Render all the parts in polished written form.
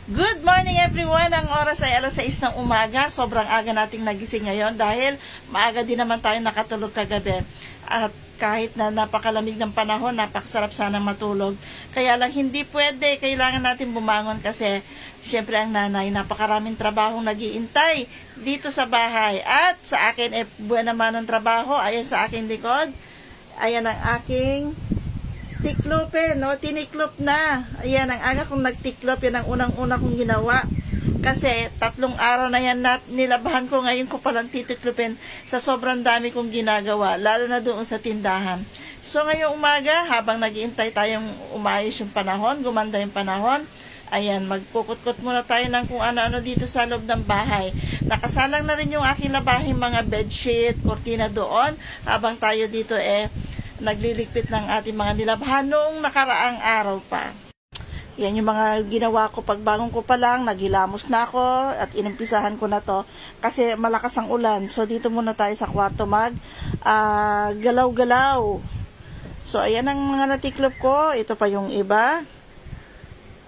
Good morning everyone! Ang oras ay alas 6 ng umaga. Sobrang aga nating nagising ngayon dahil maaga din naman tayo nakatulog kagabi. At kahit na napakalamig ng panahon, napakasarap sanang matulog. Kaya lang hindi pwede, kailangan natin bumangon kasi syempre ang nanay, napakaraming trabahong nag-iintay dito sa bahay. At sa akin, buwan naman ng trabaho, ayan sa aking likod. Ayan ang aking tiklope, no? Tiniklop na. Ayan, ang aga kong nagtiklop. Yan ang unang-una kong ginawa. Kasi 3 araw na yan na nilabahan ko. Ngayon ko palang titiklopin sa sobrang dami kong ginagawa. Lalo na doon sa tindahan. So, ngayong umaga, habang nag-iintay tayong umayos yung panahon, gumanda yung panahon, ayan, magkukot-kot muna tayo ng kung ano-ano dito sa loob ng bahay. Nakasalang na rin yung aking labahin mga bedsheet, kortina doon, habang tayo dito nagliligpit ng ating mga nilabhan noong nakaraang araw pa. Yan yung mga ginawa ko pagbangon ko pa lang, naghilamos na ako at inumpisahan ko na to kasi malakas ang ulan. So dito muna tayo sa kwarto galaw-galaw. So ayan ang mga natiklop ko, ito pa yung iba.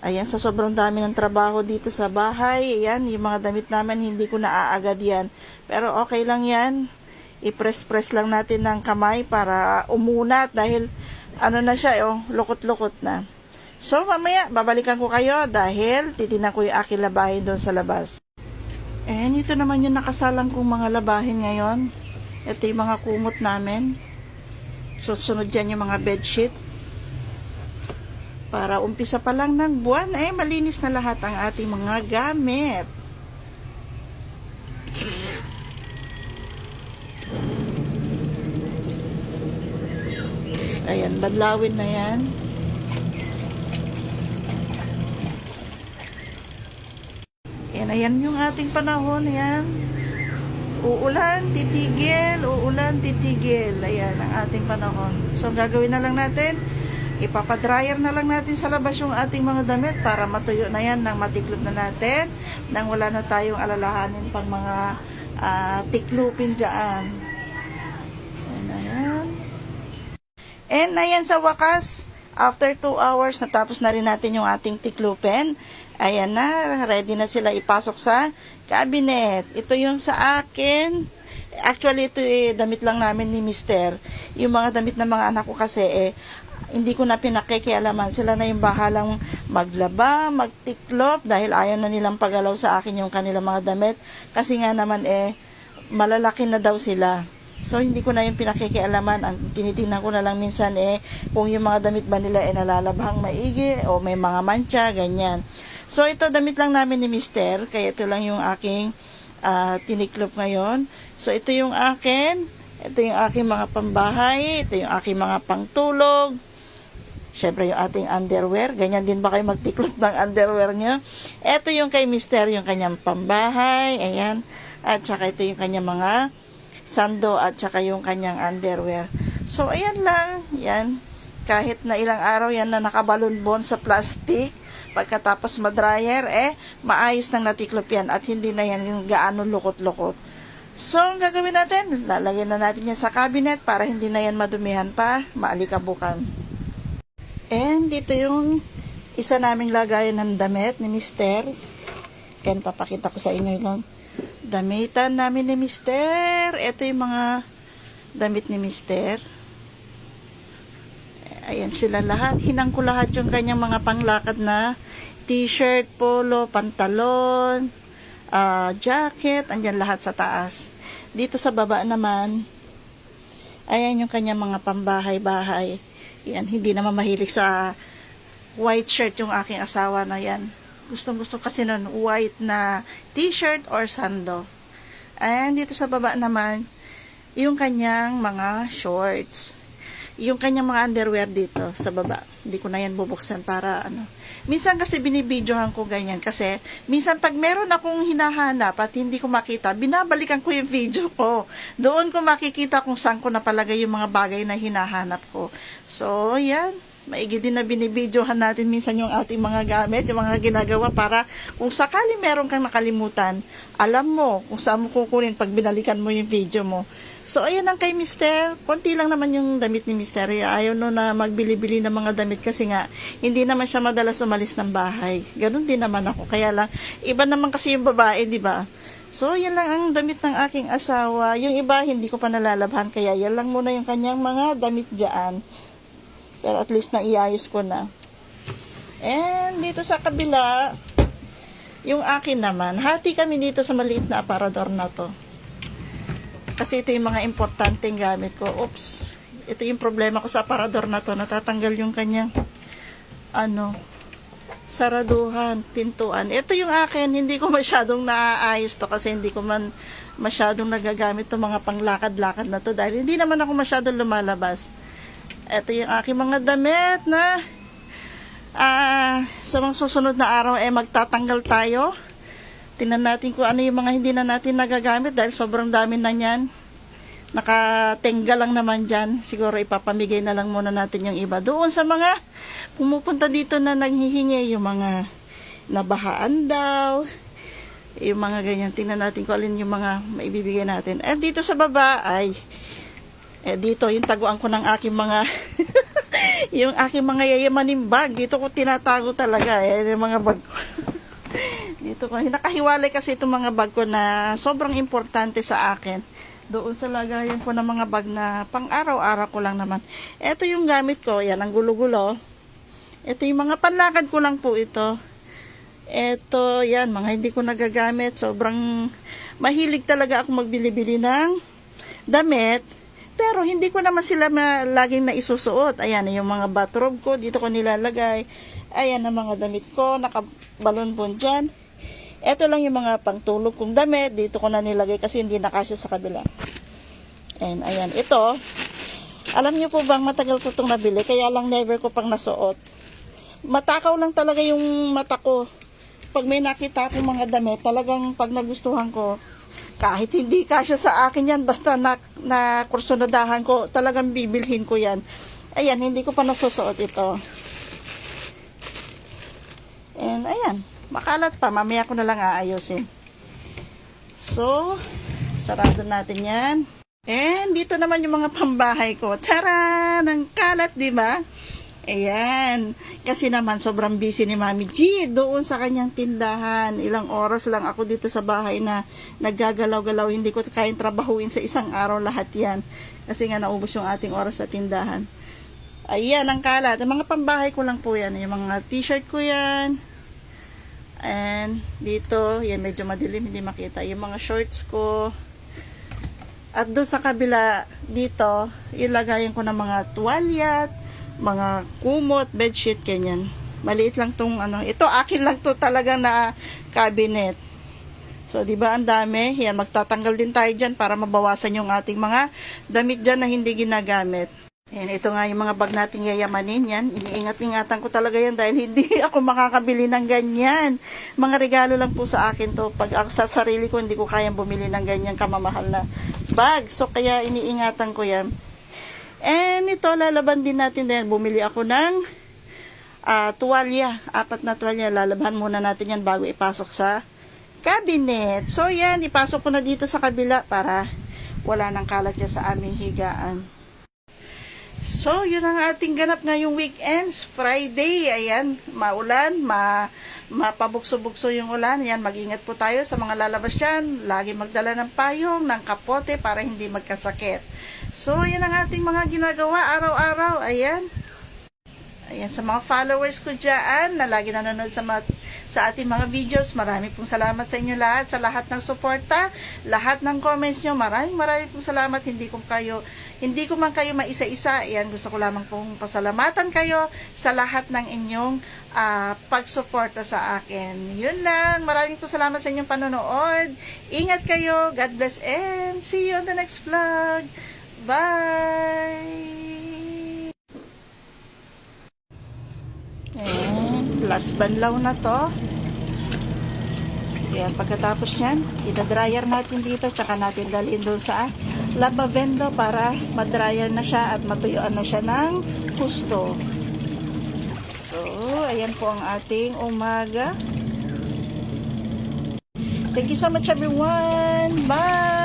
Ayan, sa sobrang dami ng trabaho dito sa bahay, ayan, yung mga damit namin hindi ko naaagad yan. Pero okay lang yan. I-press-press lang natin ng kamay para umunat dahil ano na siya, lukot-lukot na. So, mamaya, babalikan ko kayo dahil titignan ko yung aking labahin doon sa labas. And ito naman yung nakasalang kong mga labahin ngayon. Ito yung mga kumot namin. Susunod dyan yung mga bedsheet. Para umpisa pa lang ng buwan, malinis na lahat ang ating mga gamit. Ayan, badlawin na yan. Ayan yung ating panahon, ayan. Uulan, titigil, uulan, titigil. Ayan ang ating panahon. So, gagawin na lang natin, ipapadryer na lang natin sa labas yung ating mga damit para matuyo na yan nang matiklop na natin, nang wala na tayong alalahanin pang mga tiklupin dyan. And ayan sa wakas, after 2 hours, natapos na rin natin yung ating tiklupin. Ayan na, ready na sila ipasok sa cabinet. Ito yung sa akin. Actually, ito damit lang namin ni Mister. Yung mga damit ng mga anak ko kasi, hindi ko na pinakikialaman. Sila na yung bahalang maglaba, magtiklop, dahil ayaw na nilang pagalaw sa akin yung kanilang mga damit. Kasi nga naman, malalaki na daw sila. So, hindi ko na yung pinakikialaman. Ang tinitingnan ko na lang minsan kung yung mga damit ba nila nalalabhang maigi o may mga mancha, ganyan. So, ito damit lang namin ni Mister. Kaya ito lang yung aking tiniklop ngayon. So, ito yung akin. Ito yung aking mga pambahay. Ito yung aking mga pangtulog. Siyempre, yung ating underwear. Ganyan din ba kayo magtiklop ng underwear nyo? Ito yung kay Mister, yung kanyang pambahay. Ayan. At saka ito yung kanyang mga sando at saka yung kanyang underwear. So, ayan lang. Yan. Kahit na ilang araw yan na nakabalon-bon sa plastic, pagkatapos madryer, maayos nang natiklop yan at hindi na yan yung gaano lukot-lukot. So, ang gagawin natin, lalagyan na natin yan sa cabinet para hindi na yan madumihan pa, maalikabukan. And dito yung isa naming lagayan ng damit ni Mister. And papakita ko sa inyo yung damitan namin ni Mister. Ito yung mga damit ni Mister. Ayan sila lahat. Hinang ko lahat yung kanyang mga panglakad na t-shirt, polo, pantalon, jacket. Andyan lahat sa taas. Dito sa baba naman, ayan yung kanyang mga pambahay-bahay. Yan, hindi naman mahilig sa white shirt yung aking asawa na yan. Gustong-gusto kasi nun white na t-shirt or sando. And dito sa baba naman, yung kanyang mga shorts. Yung kanyang mga underwear dito sa baba. Hindi ko na yan bubuksan para Minsan kasi binibidyohan ko ganyan kasi minsan pag meron akong hinahanap at hindi ko makita, binabalikan ko yung video ko. Doon ko makikita kung saan ko napalagay yung mga bagay na hinahanap ko. So, yan. maigi din na binibidyohan natin minsan yung ating mga gamit, yung mga ginagawa para kung sakali meron kang nakalimutan, alam mo kung saan mo kukunin pag binalikan mo yung video mo. So, ayan ang kay Mister. Konti lang naman yung damit ni Mister. Ayaw no na magbili-bili ng mga damit kasi nga, hindi naman siya madalas umalis ng bahay. Ganun din naman ako. Kaya lang, iba naman kasi yung babae, di ba? So, yan lang ang damit ng aking asawa. Yung iba, hindi ko pa nalalabhan. Kaya yan lang muna yung kanyang mga damit dyan. Pero at least naiayos ko na. And dito sa kabila, yung akin naman, hati kami dito sa maliit na aparador na to. Kasi ito yung mga importanteng gamit ko. Oops, ito yung problema ko sa aparador na to. Natatanggal yung kanyang, saraduhan, pintuan. Ito yung akin, hindi ko masyadong naaayos to kasi hindi ko man masyadong nagagamit to mga panglakad-lakad na to dahil hindi naman ako masyadong lumalabas. Ito yung aking mga damit na sa mga susunod na araw magtatanggal tayo. Tingnan natin kung ano yung mga hindi na natin nagagamit dahil sobrang dami na yan. Nakatenga lang naman dyan. Siguro ipapamigay na lang muna natin yung iba. Doon sa mga pumupunta dito na nanghihingi, yung mga nabahaan daw, yung mga ganyan. Tingnan natin kung alin yung mga maibibigay natin. At dito sa baba ay dito, yung taguan ko ng aking mga yung aking mga yayamaning bag. Dito ko tinatago talaga. Yung mga bag ko. Dito ko. Nakahiwalay kasi itong mga bag ko na sobrang importante sa akin. Doon sa lagayan ko ng mga bag na pang araw-araw ko lang naman. Ito yung gamit ko. Yan, ang gulo-gulo. Ito yung mga panlakad ko lang po ito. Ito, yan, mga hindi ko nagagamit. Sobrang mahilig talaga ako magbili-bili ng damit. Pero hindi ko naman sila laging naisusuot. Ayan, yung mga bathrobe ko, dito ko nilalagay. Ayan ang mga damit ko, nakabalon-bon dyan. Ito lang yung mga pangtulog kong damit. Dito ko na nilagay kasi hindi nakasya sa kabila. And ayan, ito. Alam niyo po bang matagal ko itong nabili, kaya lang never ko pang nasuot. Matakaw lang talaga yung mata ko. Pag may nakita akong mga damit, talagang pag nagustuhan ko, kahit hindi kasya sa akin yan, basta na kursunadahan ko, talagang bibilhin ko yan. Ayan, hindi ko pa nasusuot ito. And ayan, makalat pa, mamaya ko na lang aayusin. So, sarado natin yan. And dito naman yung mga pambahay ko. Tara! Ng kalat, di ba? Ayan. Kasi naman sobrang busy ni Mami G doon sa kanyang tindahan. Ilang oras lang ako dito sa bahay na naggagalaw-galaw. Hindi ko kayang trabahuin sa isang araw lahat yan. Kasi nga naubos yung ating oras sa tindahan. Ayan ang kalat. Ang mga pambahay ko lang po yan. Yung mga t-shirt ko yan. And dito, yan medyo madilim, hindi makita. Yung mga shorts ko. At doon sa kabila, dito, ilagayin ko ng mga tuwalyat, mga kumot, bedsheet, ganyan. Maliit lang tong ito akin lang to talaga na cabinet. So, di ba ang dami? Yan, magtatanggal din tayo dyan para mabawasan yung ating mga damit dyan na hindi ginagamit. And ito nga yung mga bag nating yayamanin yan. Iniingat-ingatan ko talaga yan dahil hindi ako makakabili ng ganyan. Mga regalo lang po sa akin to. Pag ako sa sarili ko, hindi ko kayang bumili ng ganyan kamamahal na bag. So, kaya iniingatan ko yan. And ito, lalaban din natin dahil bumili ako ng tuwalya. 4 na tuwalya. Lalaban muna natin yan bago ipasok sa cabinet. So, yan. Ipasok ko na dito sa kabila para wala nang kalat niya sa aming higaan. So, yun ang ating ganap ngayong weekends. Friday, ayan, maulan, mapabukso-bukso yung ulan. Ayan, mag-ingat po tayo sa mga lalabas dyan. Lagi magdala ng payong, ng kapote para hindi magkasakit. So, yun ang ating mga ginagawa araw-araw. Ayan. Ayan, sa mga followers ko dyan na lagi nanonood sa ating mga videos, marami pong salamat sa inyo lahat, sa lahat ng suporta, lahat ng comments nyo, maraming pong salamat. Hindi ko man kayo maisa-isa. Ayan, gusto ko lamang pong pasalamatan kayo sa lahat ng inyong pagsuporta sa akin. Yun lang, maraming pong salamat sa inyong panonood. Ingat kayo, God bless, and see you on the next vlog. Bye! And last banlaw na to. Ayan, pagkatapos nyan, ita-dryer natin dito, tsaka natin dalhin doon sa lavabendo para ma-dryer na siya at matuyuan na siya ng husto. Ayan po ang ating umaga. Thank you so much everyone. Bye!